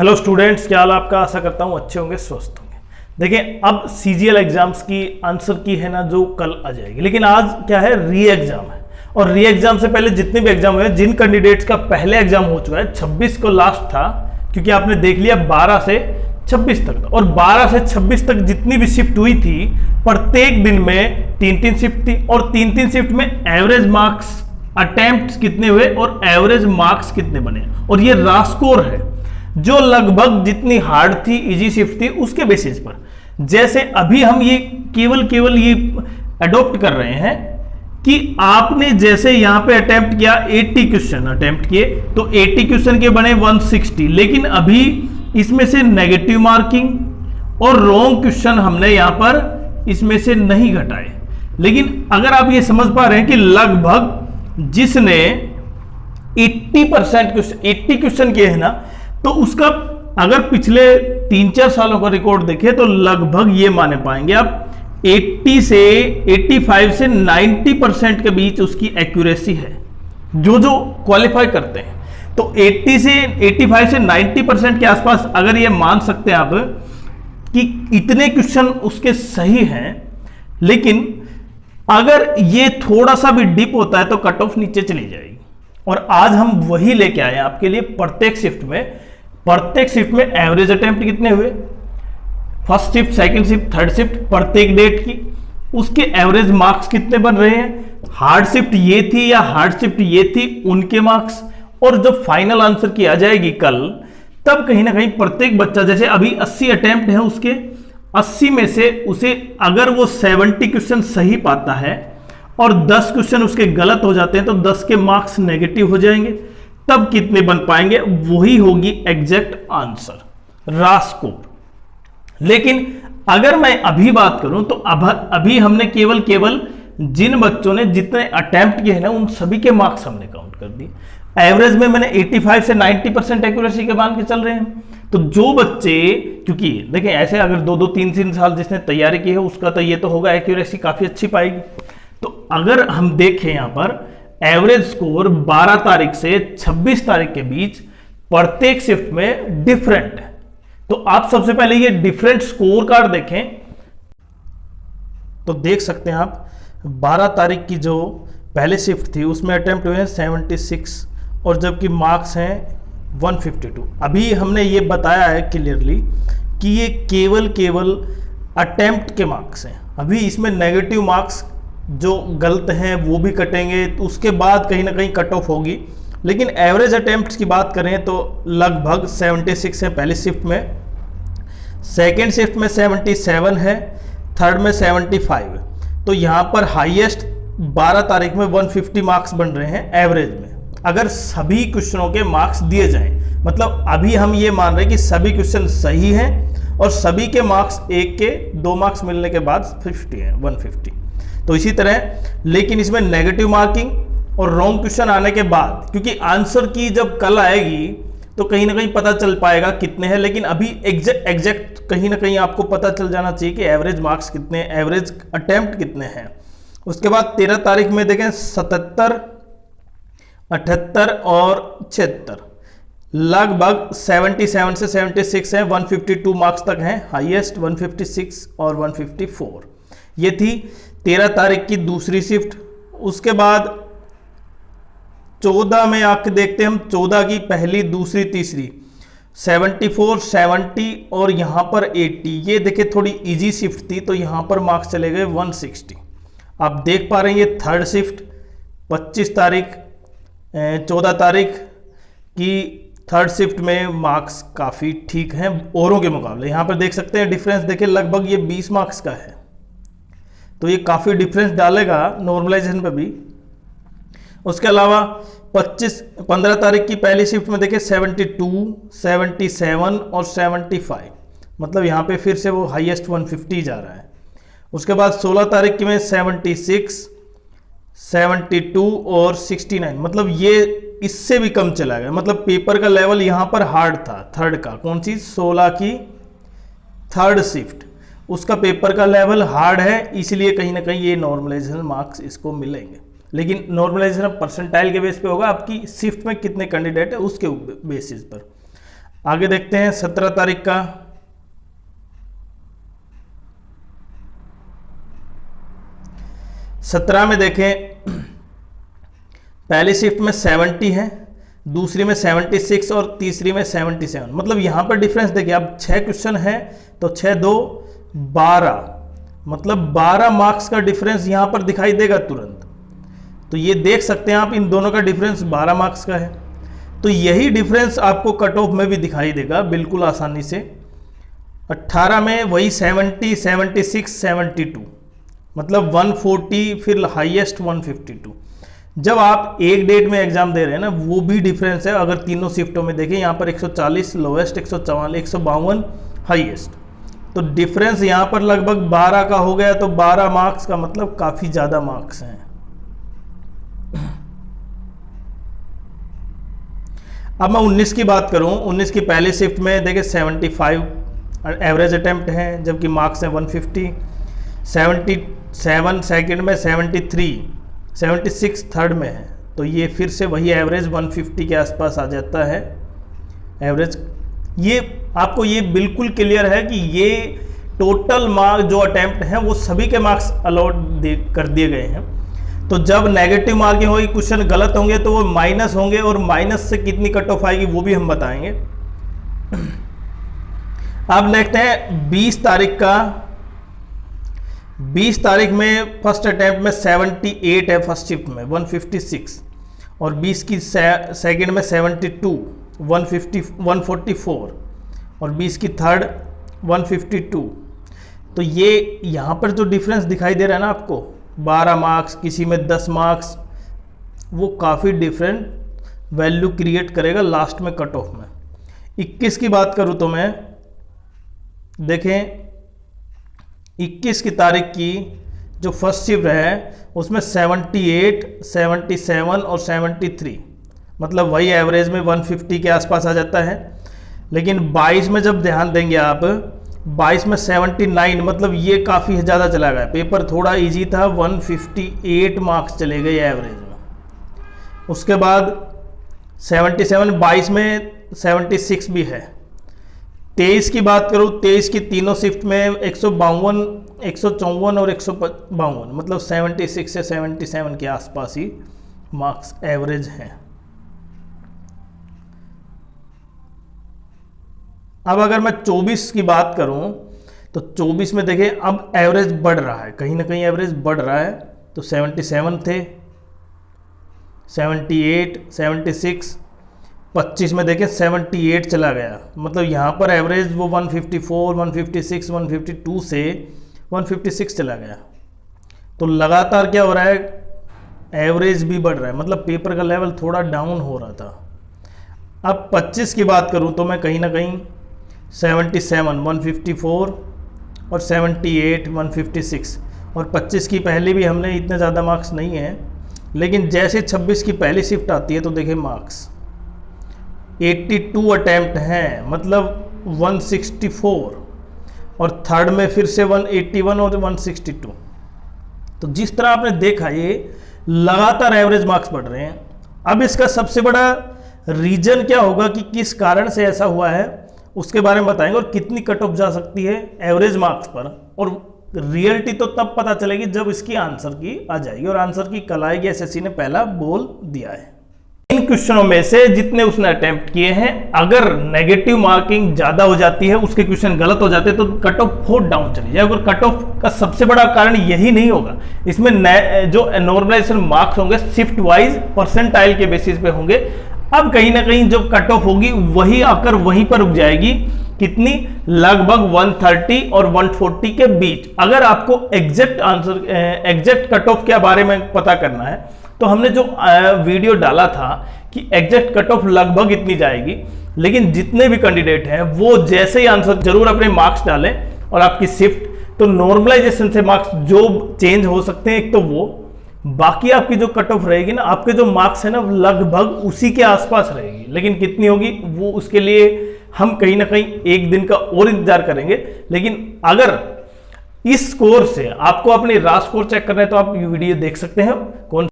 Hello students, क्या हाल आपका। आशा करता हूँ अच्छे होंगे, स्वस्थ होंगे। देखिए, अब सीजीएल एग्जाम्स की आंसर की है ना जो कल आ जाएगी, लेकिन आज क्या है, री एग्जाम है। और री एग्जाम से पहले जितने भी एग्जाम हुए, जिन कैंडिडेट्स का पहले एग्जाम हो चुका है, 26 को लास्ट था, क्योंकि आपने देख लिया 12 से 26 तक था, और 12 से 26 तक जितनी भी शिफ्ट हुई थी, प्रत्येक दिन में 3-3 शिफ्ट थी, और 3-3 शिफ्ट में एवरेज मार्क्स अटेम्प्ट्स कितने हुए और एवरेज मार्क्स कितने बने, और ये रास्कोर है जो लगभग जितनी हार्ड थी, इजी शिफ्ट थी, उसके बेसिस पर। जैसे अभी हम ये केवल ये अडॉप्ट कर रहे हैं कि आपने जैसे यहां पे अटेम्प्ट किया 80 क्वेश्चन अटेम्प्ट किए, तो 80 क्वेश्चन के बने 160, लेकिन अभी इसमें से नेगेटिव मार्किंग और रॉन्ग क्वेश्चन हमने यहां पर इसमें से नहीं घटाए। लेकिन अगर आप ये समझ पा रहे हैं कि लगभग जिसने 80 क्वेश्चन किए हैं ना, तो उसका अगर पिछले 3-4 सालों का रिकॉर्ड देखें तो लगभग ये माने पाएंगे आप 80 से 85 से 90% के बीच उसकी एक्यूरेसी है, जो क्वालिफाई करते हैं। तो 80 से 85 से 90% के आसपास अगर ये मान सकते हैं आप कि इतने क्वेश्चन उसके सही हैं, लेकिन अगर ये थोड़ा सा भी डिप होता है तो कट ऑफ नीचे चली जाएगी। और आज हम वही लेके आए हैं आपके लिए। प्रत्येक शिफ्ट में एवरेज अटेम्प्ट कितने हुए, first shift, second shift, third shift, प्रत्येक डेट की, उसके एवरेज मार्क्स कितने बन रहे हैं, हार्ड शिफ्ट ये थी या हार्ड शिफ्ट ये थी, उनके मार्क्स। और जब फाइनल आंसर की आ जाएगी कल, तब कहीं ना कहीं प्रत्येक बच्चा, जैसे अभी 80 अटेम्प्ट है उसके, 80 में से उसे अगर वो 70 क्वेश्चन सही पाता है और 10 क्वेश्चन उसके गलत हो जाते हैं, तो 10 के मार्क्स नेगेटिव हो जाएंगे। तब कितने बन पाएंगे, वही होगी एग्जैक्ट आंसर, रास्कोर। लेकिन अगर मैं अभी बात करूं तो अभी हमने केवल जिन बच्चों ने जितने अटेम्प्ट किए हैं ना, उन सभी के मार्क्स हमने काउंट कर दिए। एवरेज में मैंने 85 से 90% एक्यूरेसी के मान के चल रहे हैं। तो जो बच्चे, क्योंकि देखिए ऐसे अगर 2-2, 3-3 साल जिसने तैयारी की है, उसका तो ये तो होगा एक्यूरेसी काफी अच्छी पाएगी। तो अगर हम देखें यहां पर एवरेज स्कोर 12 तारीख से 26 तारीख के बीच प्रत्येक शिफ्ट में डिफरेंट है। तो आप सबसे पहले ये डिफरेंट स्कोर कार्ड देखें तो देख सकते हैं आप 12 तारीख की जो पहले शिफ्ट थी उसमें अटेम्प्ट हुए हैं 76, और जबकि मार्क्स हैं 152। अभी हमने ये बताया है क्लियरली कि ये केवल अटेम्प्ट के मार्क्स हैं। अभी इसमें नेगेटिव मार्क्स जो गलत हैं वो भी कटेंगे, तो उसके बाद कहीं ना कहीं कट ऑफ होगी। लेकिन एवरेज अटेम्प्ट्स की बात करें तो लगभग 76 है पहली शिफ्ट में, सेकेंड शिफ्ट में 77 है, थर्ड में 75। तो यहाँ पर हाईएस्ट 12 तारीख में 150 मार्क्स बन रहे हैं एवरेज में, अगर सभी क्वेश्चनों के मार्क्स दिए जाएं। मतलब अभी हम ये मान रहे हैं कि सभी क्वेश्चन सही हैं और सभी के मार्क्स, एक के 2 मार्क्स मिलने के बाद 50 है, 150। तो इसी तरह, लेकिन इसमें नेगेटिव मार्किंग और रॉन्ग क्वेश्चन आने के बाद, क्योंकि आंसर की जब कल आएगी तो कहीं ना कहीं पता चल पाएगा कितने हैं, लेकिन अभी एग्जैक्ट कहीं ना कहीं आपको पता चल जाना चाहिए कि एवरेज मार्क्स कितने, एवरेज अटेम्प्ट कितने हैं। उसके बाद 13 तारीख में देखें 77, 78 और 76, लगभग 77 से 76 है, 152 मार्क्स तक हैं, हाईएस्ट 156 और 154। ये थी 13 तारीख की दूसरी शिफ्ट। उसके बाद 14 में आके देखते हैं हम, 14 की पहली, दूसरी, तीसरी, 74, 70 और यहां पर 80। ये देखिए थोड़ी इजी शिफ्ट थी, तो यहां पर मार्क्स चले गए 160। आप देख पा रहे हैं ये थर्ड शिफ्ट 25 तारीख, 14 तारीख की थर्ड शिफ्ट में मार्क्स काफ़ी ठीक हैं औरों के मुकाबले। यहाँ पर देख सकते हैं डिफरेंस, देखिए लगभग ये 20 मार्क्स का है, तो ये काफ़ी डिफरेंस डालेगा नॉर्मलाइजेशन पे भी। उसके अलावा 15 तारीख की पहली शिफ्ट में देखिए 72, 77 और 75, मतलब यहाँ पे फिर से वो हाईएस्ट 150 जा रहा है। उसके बाद 16 तारीख की में 76, 72 और 69, मतलब ये इससे भी कम चला गया। मतलब पेपर का लेवल यहाँ पर हार्ड था, थर्ड का, कौन सी, 16 की थर्ड शिफ्ट, उसका पेपर का लेवल हार्ड है, इसलिए कहीं ना कहीं ये नॉर्मलाइजेशन मार्क्स इसको मिलेंगे। लेकिन नॉर्मलाइजेशन परसेंटाइल के बेस पे होगा, आपकी शिफ्ट में कितने कैंडिडेट है उसके बेसिस पर। आगे देखते हैं 17 तारीख का। सत्रह में देखें, पहली शिफ्ट में 70 है, दूसरी में 76 और तीसरी में 77। मतलब यहां पर डिफरेंस देखिए, अब 6 क्वेश्चन है तो 6 2 12, मतलब 12 मार्क्स का डिफरेंस यहां पर दिखाई देगा तुरंत। तो ये देख सकते हैं आप, इन दोनों का डिफरेंस 12 मार्क्स का है। तो यही डिफरेंस आपको कट ऑफ में भी दिखाई देगा बिल्कुल आसानी से। 18 में वही 70, 76, 72, मतलब 140, फिर हाईएस्ट 152। जब आप एक डेट में एग्जाम दे रहे हैं ना, वो भी डिफरेंस है। अगर तीनों शिफ्टों में देखें, यहाँ पर 140 लोएस्ट, 152 हाईएस्ट, तो डिफरेंस यहाँ पर लगभग 12 का हो गया। तो 12 मार्क्स का मतलब काफ़ी ज़्यादा मार्क्स हैं। अब मैं 19 की बात करूं, 19 की पहली शिफ्ट में देखिए 75 एवरेज अटेम्प्ट हैं, जबकि मार्क्स हैं 150। 77 सेकंड में, 73, 76 थर्ड में है। तो ये फिर से वही एवरेज 150 के आसपास आ जाता है एवरेज। ये आपको ये बिल्कुल क्लियर है कि ये टोटल मार्क्स जो अटेम्प्ट हैं वो सभी के मार्क्स अलॉट कर दिए गए हैं। तो जब नेगेटिव मार्किंग होगी, क्वेश्चन गलत होंगे तो वो माइनस होंगे, और माइनस से कितनी कट ऑफ आएगी वो भी हम बताएंगे। अब देखते हैं 20 तारीख का। 20 तारीख में फर्स्ट अटेम्प्ट में 78 है, फर्स्ट शिफ्ट में 156, और 20 की सेकंड में 72, 144, और 20 की थर्ड 152। तो ये यहाँ पर जो डिफरेंस दिखाई दे रहा है ना आपको, 12 मार्क्स, किसी में 10 मार्क्स, वो काफ़ी डिफरेंट वैल्यू क्रिएट करेगा लास्ट में कट ऑफ में। 21 की बात करूँ तो मैं देखें, 21 की तारीख की जो फर्स्ट शिफ्ट है उसमें 78, 77 और 73, मतलब वही एवरेज में 150 के आसपास आ जाता है। लेकिन 22 में जब ध्यान देंगे आप, 22 में 79, मतलब ये काफ़ी ज़्यादा चला गया। पेपर थोड़ा इजी था, 158 मार्क्स चले गए एवरेज में। उसके बाद 77, 22 में 76 भी है। 23 की बात करूँ, 23 की तीनों शिफ्ट में 152, 154 और 152, मतलब 76 से 77 के आसपास ही मार्क्स एवरेज हैं। अब अगर मैं 24 की बात करूं तो 24 में देखिए अब एवरेज बढ़ रहा है, कहीं ना कहीं एवरेज बढ़ रहा है। तो 77 थे, 78, 76, 25 में देखिए 78 चला गया, मतलब यहाँ पर एवरेज वो 154, 156, 152 से 156 चला गया। तो लगातार क्या हो रहा है, एवरेज भी बढ़ रहा है, मतलब पेपर का लेवल थोड़ा डाउन हो रहा था। अब 25 की बात करूँ तो मैं कहीं ना कहीं 77, 154 और 78, 156, और 25 की पहले भी हमने इतने ज़्यादा मार्क्स नहीं हैं। लेकिन जैसे 26 की पहली शिफ्ट आती है तो देखिए मार्क्स 82 अटैम्प्ट हैं, मतलब 164, और थर्ड में फिर से 181 और 162। तो जिस तरह आपने देखा ये लगातार एवरेज मार्क्स बढ़ रहे हैं। अब इसका सबसे बड़ा रीजन क्या होगा कि किस कारण से ऐसा हुआ है, उसके बारे में बताएंगे, और कितनी कट ऑफ जा सकती है एवरेज मार्क्स पर। और रियलिटी तो तब पता चलेगी जब इसकी आंसर की आ जाएगी, और आंसर की कल आएगी, एसएससी ने पहला बोल दिया है। इन क्वेश्चनों में से जितने उसने अटेम्प्ट किए हैं, अगर नेगेटिव मार्किंग ज्यादा हो जाती है, उसके क्वेश्चन गलत हो जाते हैं, तो कट ऑफ बहुत डाउन चली जाए। अगर कट ऑफ का सबसे बड़ा कारण यही नहीं होगा, इसमें जो नॉर्मलाइजेशन मार्क्स होंगे शिफ्ट वाइज परसेंटाइल के बेसिस पे होंगे। अब कहीं ना कहीं जो कट ऑफ होगी वही आकर वहीं पर रुक जाएगी, कितनी, लगभग 130 और 140 के बीच। अगर आपको exact answer, exact cut off के बारे में पता करना है, तो हमने जो वीडियो डाला था कि एग्जैक्ट कट ऑफ लगभग इतनी जाएगी। लेकिन जितने भी कैंडिडेट हैं वो जैसे ही आंसर जरूर अपने मार्क्स डालें, और आपकी शिफ्ट तो नॉर्मलाइजेशन से मार्क्स जो चेंज हो सकते हैं, एक तो वो, बाकी आपकी जो कट ऑफ रहेगी ना, आपके जो मार्क्स है ना, लगभग उसी के आसपास रहेगी। लेकिन कितनी होगी वो, उसके लिए हम कहीं ना कहीं एक दिन का और इंतजार करेंगे। लेकिन अगर इस स्कोर से आपको अपनी राह स्कोर चेक करना है तो आप ये वीडियो देख सकते हैं। कौन